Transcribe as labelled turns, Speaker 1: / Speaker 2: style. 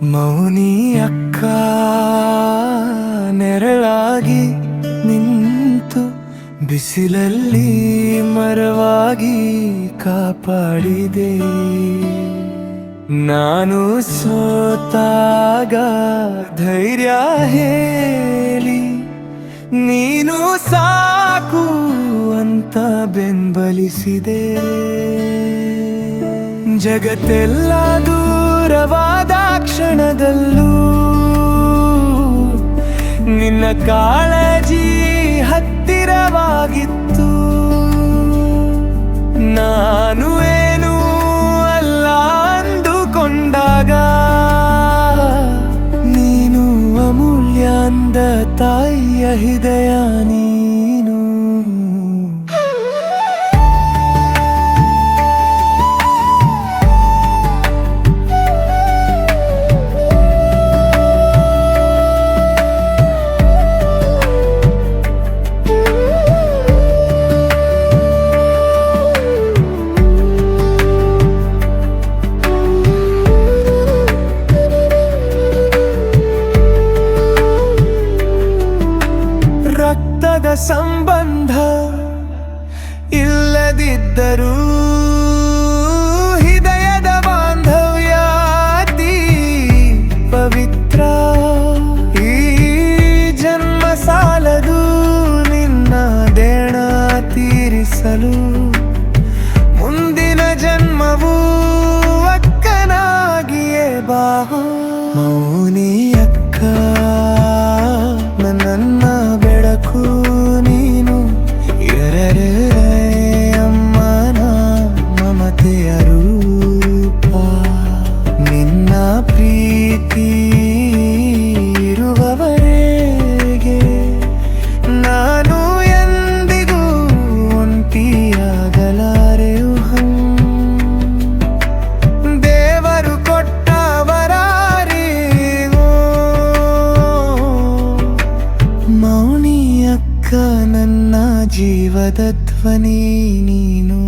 Speaker 1: ಮೌನಿ ಅಕ್ಕ ನೆರಳಾಗಿ ನಿಂತು ಬಿಸಿಲಲ್ಲಿ ಮರವಾಗಿ ಕಾಪಾಡಿದೆ. ನಾನು ಸೋತಾಗ ಧೈರ್ಯ ಹೇಳಿ ನೀನು ಸಾಕು ಅಂತ ಬೆಂಬಲಿಸಿದೆ. ಜಗತ್ತೆಲ್ಲ ದೂರವಾದ ಕ್ಷಣದಲ್ಲೂ ನಿನ್ನ ಕಾಳಜಿ ಹತ್ತಿರವಾಗಿತ್ತು. ನಾನು ಏನೂ ಅಲ್ಲ ಅಂದುಕೊಂಡಾಗ ನೀನು ಅಮೂಲ್ಯ ಅಂದ ತಾಯಿಯ ಹೃದಯ ನೀನು. ರಕ್ತದ ಸಂಬಂಧ ಇಲ್ಲದಿದ್ದರೂ ಹೃದಯದ ಬಾಂಧವ್ಯ ಅತಿ ಪವಿತ್ರ. ಈ ಜನ್ಮ ಸಾಲದು ನಿನ್ನ ದೇಣ ತೀರಿಸಲು, ಮುಂದಿನ ಜನ್ಮವೂ ಅಕ್ಕನಾಗಿಯೇ ಬಾ. ಮೌನಿ ಅಕ್ಕ ನನ್ನ ಬೆಳಕು ನೀನು, ಅಮ್ಮನ ಮಮತೆಯ ರೂಪ. ನಿನ್ನ ಪ್ರೀತಿ ಇರುವವರೆಗೆ ನಾನು ಎಂದಿಗೂ ಒಂಟಿಯಾಗಲಾರೆಯು. ದೇವರು ಕೊಟ್ಟವರಾರಿಗೂ ಮೌನಿ ಅಕ್ಕ ನನ್ನ ಜೀವದ ಧ್ವನಿ ನೀನು.